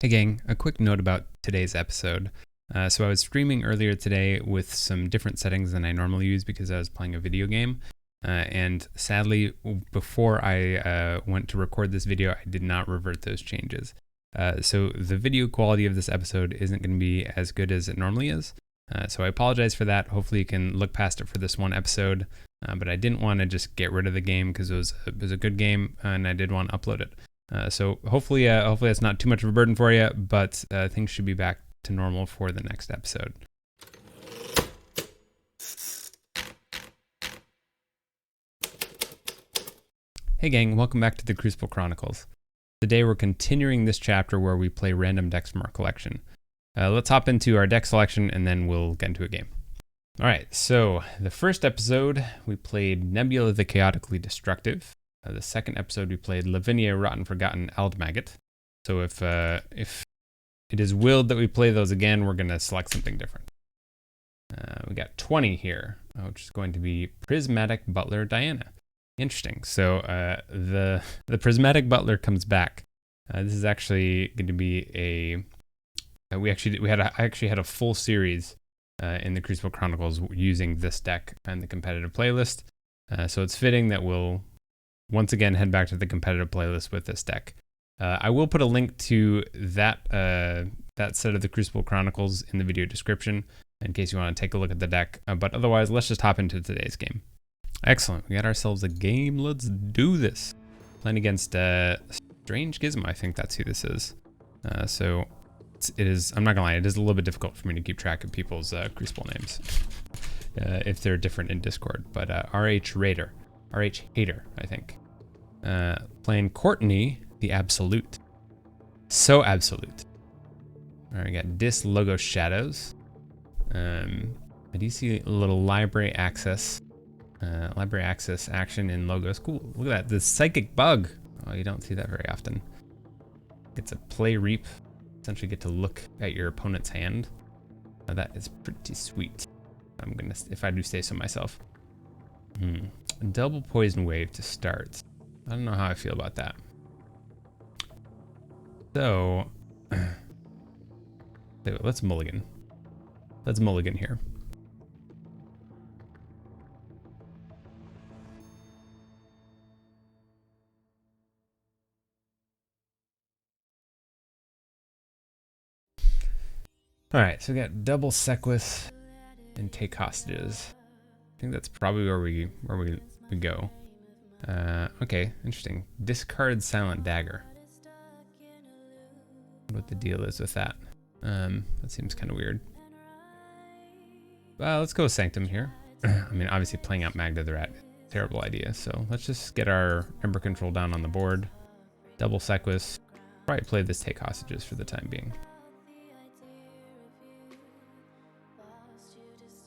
Hey gang, a quick note about today's episode. So I was streaming earlier today with some different settings than I normally use because I was playing a video game. And sadly, before I went to record this video, I did not revert those changes. So the video quality of this episode isn't going to be as good as it normally is. So I apologize for that. Hopefully you can look past it for this one episode. But I didn't want to just get rid of the game because it was a good game and I did want to upload it. So hopefully that's not too much of a burden for you, but things should be back to normal for the next episode. Hey gang, welcome back to the Crucible Chronicles. Today we're continuing this chapter where we play random decks from our collection. Let's hop into our deck selection and then we'll get into a game. Alright, so the first episode we played Nebula the Chaotically Destructive. The second episode we played Lavinia Rotten Forgotten Aldmaggot. So if it is willed that we play those again, we're going to select something different. We got 20 here, which is going to be Prismatic Butler Dianah. Interesting. So the Prismatic Butler comes back. This is actually going to be I actually had a full series in the Crucible Chronicles using this deck and the competitive playlist. So it's fitting that we'll once again head back to the competitive playlist with this deck. I will put a link to that set of the Crucible Chronicles in the video description in case you want to take a look at the deck. But otherwise, let's just hop into today's game. Excellent. We got ourselves a game. Let's do this. Playing against Strange Gizmo. I think that's who this is. So it is. I'm not gonna lie. It is a little bit difficult for me to keep track of people's Crucible names if they're different in Discord. But RH Hater, I think. Playing Courtney the Absolute. So absolute. All right, we got Dis Logo Shadows. I do see a little library access action in logos. Cool. Look at that. The Psychic Bug. Oh, you don't see that very often. It's a play reap. Essentially get to look at your opponent's hand. That is pretty sweet. If I do say so myself. Double Poison Wave to start. I don't know how I feel about that. So, let's mulligan. Let's mulligan here. All right, so we got double Sequus and take hostages. I think that's probably where we go. Okay, interesting. Discard Silent Dagger. What the deal is with that? That seems kind of weird. Let's go with Sanctum here. I mean, obviously playing out Magda the Rat, terrible idea. So let's just get our Ember Control down on the board. Double Sequus. Probably play this take hostages for the time being.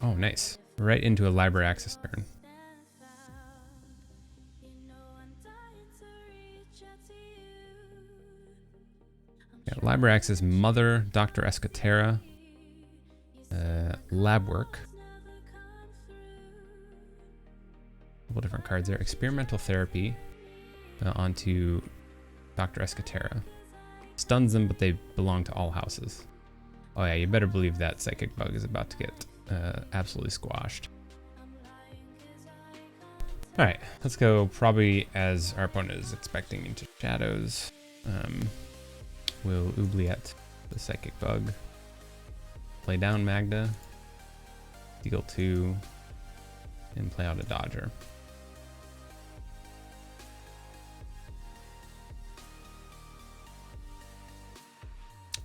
Oh, nice. Right into a library access turn. Got library access Mother, Dr. Escatera, Lab Work. A couple different cards there. Experimental Therapy onto Dr. Escatera. Stuns them, but they belong to all houses. Oh yeah, you better believe that Psychic Bug is about to get absolutely squashed. All right, let's go probably as our opponent is expecting into Shadows. We'll Oubliette the Psychic Bug. Play down Magda. Deal 2. And play out a Dodger.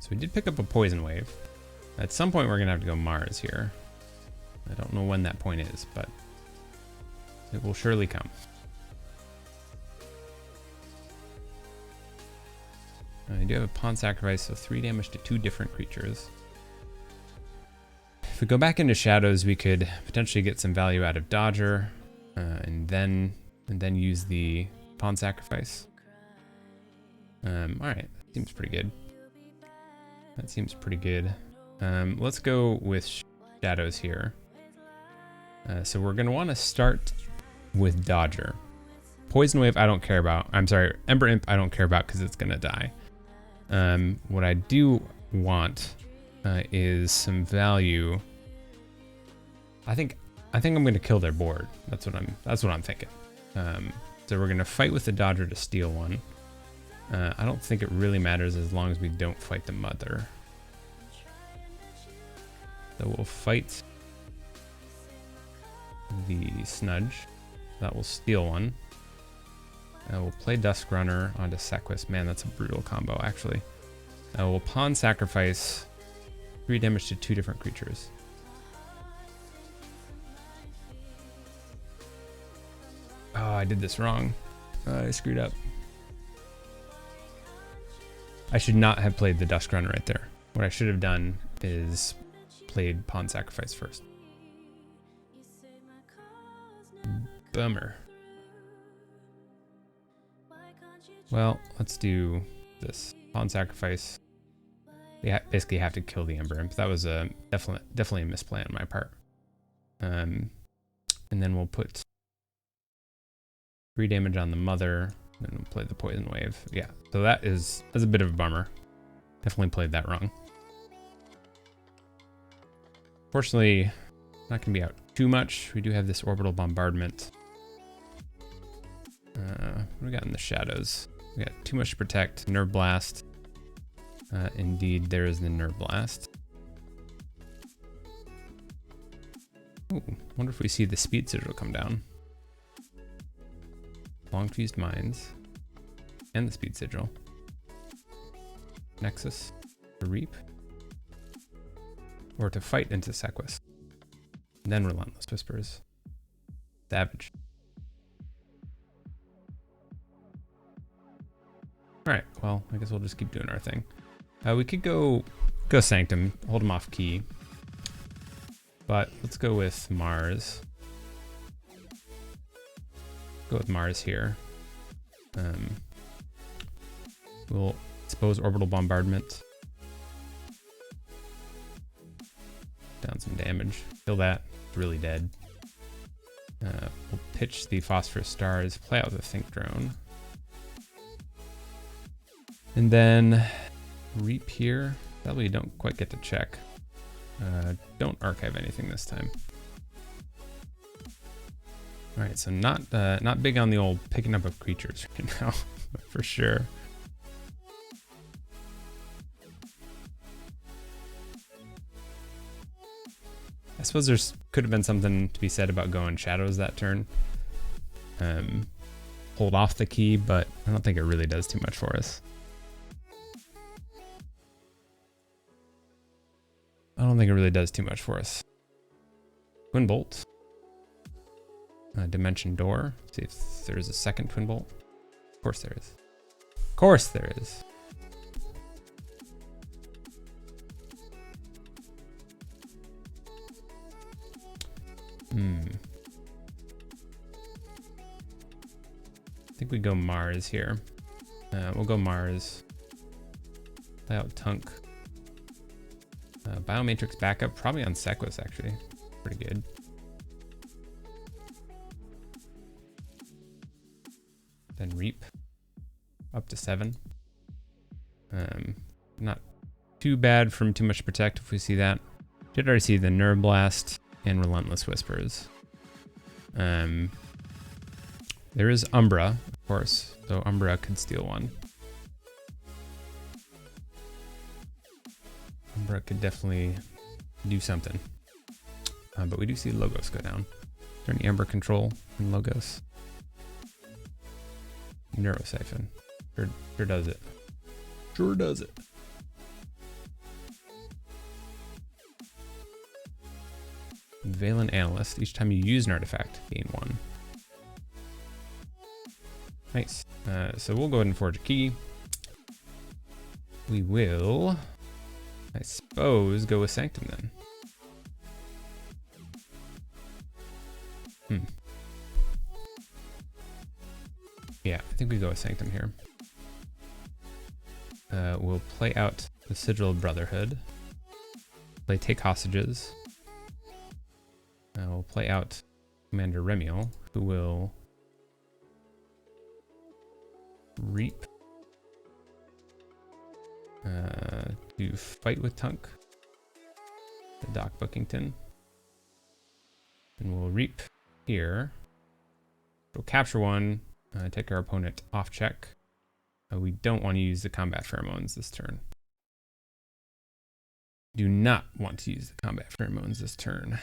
So we did pick up a Poison Wave. At some point we're gonna have to go Mars here. I don't know when that point is, but it will surely come. I do have a Pawn Sacrifice, so 3 damage to 2 different creatures. If we go back into Shadows, we could potentially get some value out of Dodger, and then use the Pawn Sacrifice. Alright, seems pretty good. That seems pretty good. Let's go with Shadows here. So we're going to want to start with Dodger. Poison Wave I don't care about. I'm sorry, Ember Imp I don't care about because it's going to die. What I do want is some value. I think I'm going to kill their board. That's what I'm thinking. So we're going to fight with the Dodger to steal one. I don't think it really matters as long as we don't fight the mother. So we'll fight the Snudge. That will steal one. We'll play Dusk Runner onto Sequus. Man, that's a brutal combo, actually. We'll pawn sacrifice 3 damage to 2 different creatures. Oh, I did this wrong. I screwed up. I should not have played the Dusk Runner right there. What I should have done is played pawn sacrifice first. Bummer. Well, let's do this. Pawn sacrifice. They basically have to kill the Ember Imp. That was a definitely a misplay on my part. And then we'll put 3 damage on the mother. Then we'll play the Poison Wave. Yeah, so that's a bit of a bummer. Definitely played that wrong. Fortunately, not gonna be out too much. We do have this Orbital Bombardment. What do we got in the shadows? We got too much to protect. Nerve Blast. Indeed, there is the Nerve Blast. Ooh, wonder if we see the Speed Sigil come down. Long Fused Mines. And the Speed Sigil. Nexus. To Reap. Or to fight into Sequus. Then Relentless Whispers. Savage. Alright, well, I guess we'll just keep doing our thing. We could go Sanctum, hold him off key. But let's go with Mars. Go with Mars here. We'll expose Orbital Bombardment. Down some damage. Kill that. It's really dead. We'll pitch the Phosphorus Stars, play out the Think Drone. And then Reap here. That way you don't quite get to check. Don't archive anything this time. All right, so not big on the old picking up of creatures right now, for sure. I suppose there's could have been something to be said about going Shadows that turn. Hold off the key, but I don't think it really does too much for us. I don't think it really does too much for us. Twin Bolt. Dimension Door. See if there's a second Twin Bolt. Of course there is. Of course there is. I think we go Mars here. We'll go Mars. Play out Tunk. Biomatrix backup, probably on Sequus actually. Pretty good. Then Reap. Up to 7. Not too bad from too much to protect if we see that. Did already see the Nerve Blast and Relentless Whispers. There is Umbra, of course, so Umbra could steal one. Umbra could definitely do something. But we do see Logos go down. Is there any Amber control in Logos? Neurosiphon. Sure does it. Sure does it. Valen Analyst. Each time you use an artifact, gain 1. Nice. So we'll go ahead and forge a key. We will, I suppose, go with Sanctum then. Yeah, I think we go with Sanctum here. We'll play out the Sigil of Brotherhood. Play Take Hostages. We'll play out Commander Remiel, who will Reap. To fight with Tunk. The Doc Bookington. And we'll reap here. We'll capture one, take our opponent off check. We don't want to use the combat pheromones this turn. Do not want to use the combat pheromones this turn.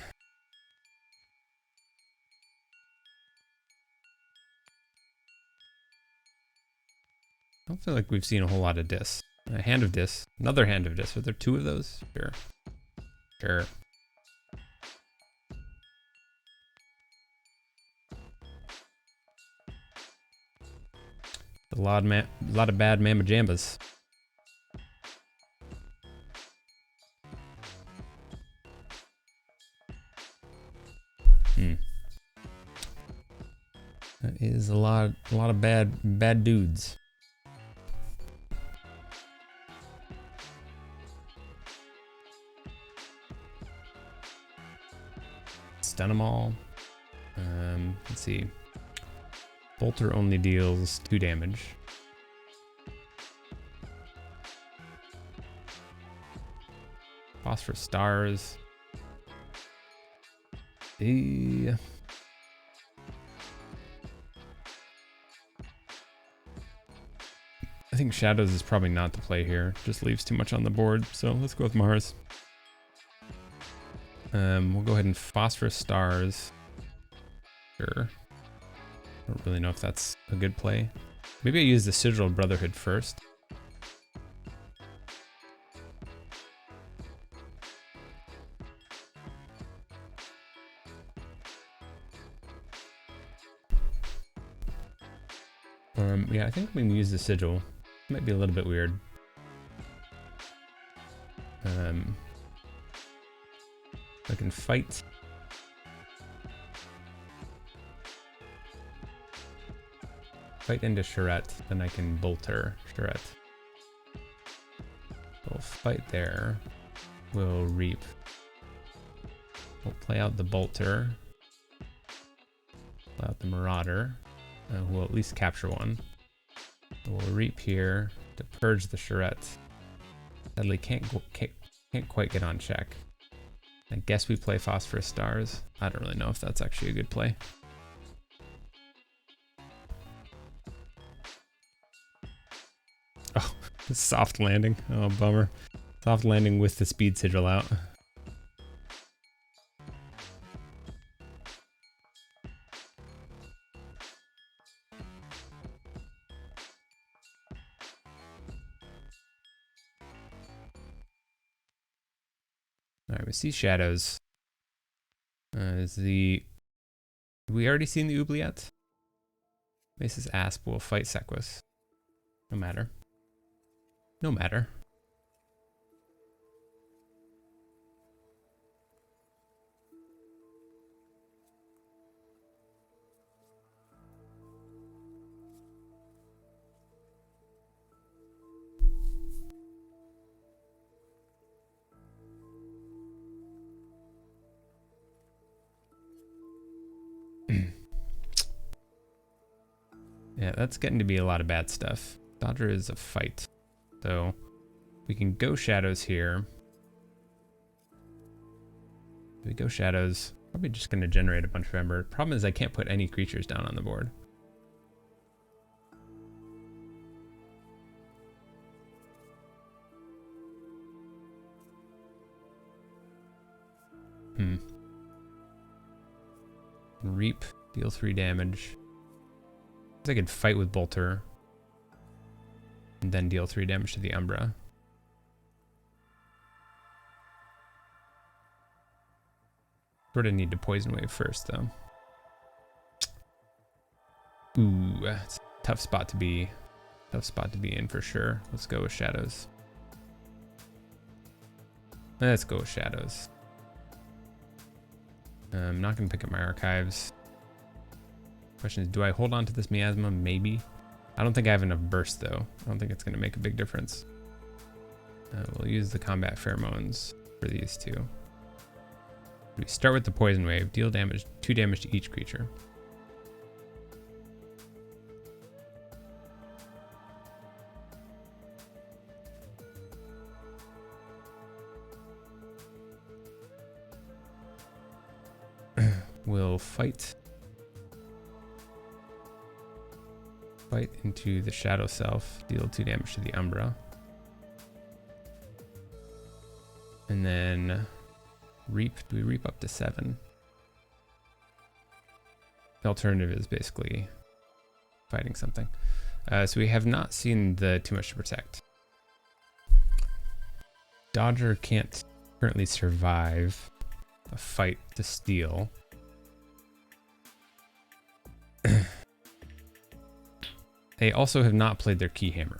I don't feel like we've seen a whole lot of Dis. A hand of Dis, another hand of Dis. Are there two of those? Sure. Sure. A lot of bad Mamba Jambas. That is a lot of bad dudes. Stun them all. Let's see. Bolter only deals 2 damage. Phosphorus stars. I think Shadows is probably not the play here. Just leaves too much on the board, so let's go with Mars. We'll go ahead and Phosphorus stars. Sure. I don't really know if that's a good play. Maybe I use the Sigil Brotherhood first. Yeah, I think we can use the Sigil. Might be a little bit weird. I can fight. Fight into Charette, then I can Bolter Charette. We'll fight there. We'll reap. We'll play out the Bolter. Play out the Marauder. We'll at least capture one. We'll reap here to purge the Charette. Sadly, can't quite get on check. I guess we play Phosphorus Stars. I don't really know if that's actually a good play. Oh, soft landing. Oh, bummer. Soft landing with the Speed Sigil out. Alright, we see Shadows. Have we already seen the Oubliette? Mace's Asp will fight Sequus. No matter. No matter. Yeah, that's getting to be a lot of bad stuff. Dodger is a fight. So we can go Shadows here. If we go Shadows, probably just going to generate a bunch of Ember. Problem is I can't put any creatures down on the board. Reap, deal 3 damage. I could fight with Bolter and then deal 3 damage to the Umbra. Sort of need to Poison Wave first, though. Ooh, it's a tough spot to be. Tough spot to be in for sure. Let's go with Shadows. Let's go with Shadows. I'm not going to pick up my archives. Question is, do I hold on to this Miasma? Maybe. I don't think I have enough burst, though. I don't think it's going to make a big difference. We'll use the combat pheromones for these two. We start with the Poison Wave. Deal damage, 2 damage to each creature. will fight into the Shadow Self, deal 2 damage to the Umbra. And then reap. Do we reap up to 7? The alternative is basically fighting something. So we have not seen the too much to protect. Dodger can't currently survive a fight to steal. They also have not played their Keyhammer.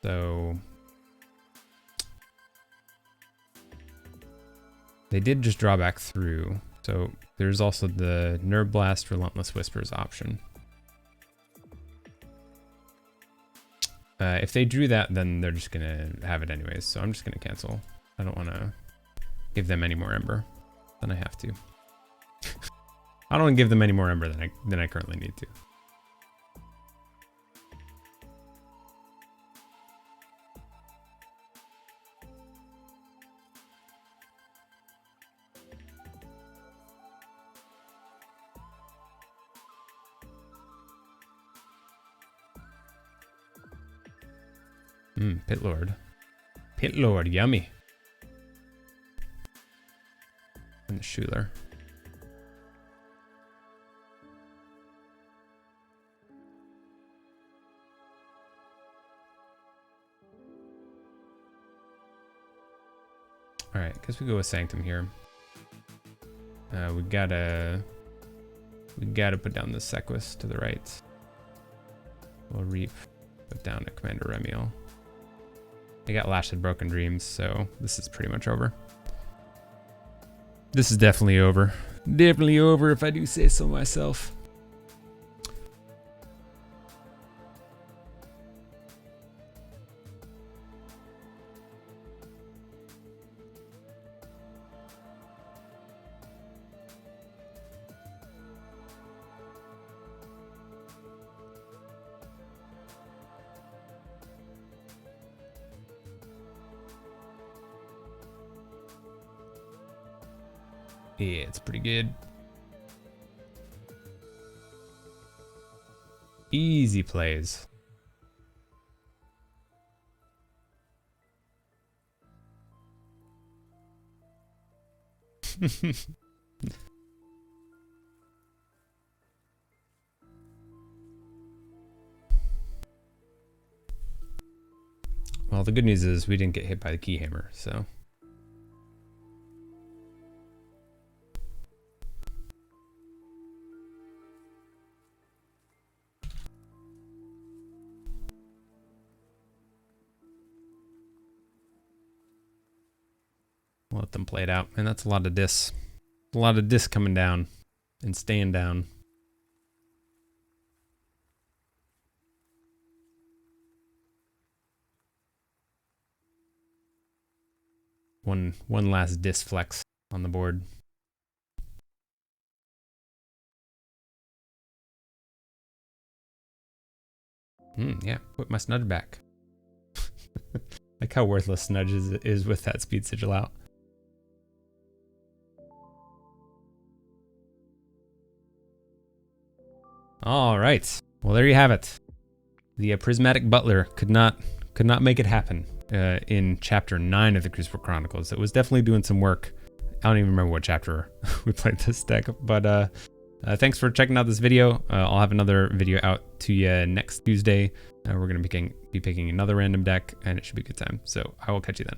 So they did just draw back through. So there's also the Nerve Blast, Relentless Whispers option. If they drew that, then they're just gonna have it anyways. So I'm just gonna cancel. I don't wanna give them any more Ember than I have to. I don't wanna give them any more Ember than I currently need to. Pit Lord. Pit Lord, yummy. And the Schuler. Alright, I guess we go with Sanctum here. We gotta put down the Sequus to the right. We'll reap, put down a Commander Remiel. I got Lashed Broken Dreams, so this is pretty much over. This is definitely over. Definitely over if I do say so myself. Yeah, it's pretty good. Easy plays. Well, the good news is we didn't get hit by the Keyhammer, so. We'll let them play it out. And that's a lot of dis. A lot of dis coming down and staying down. One last dis flex on the board. Yeah, put my Snudge back. Like how worthless Snudge is with that Speed Sigil out. All right. Well, there you have it. The Prismatic Butler could not make it happen in Chapter 9 of the Crucible Chronicles. It was definitely doing some work. I don't even remember what chapter we played this deck, but thanks for checking out this video. I'll have another video out to you next Tuesday. We're going to be picking another random deck, and it should be a good time. So I will catch you then.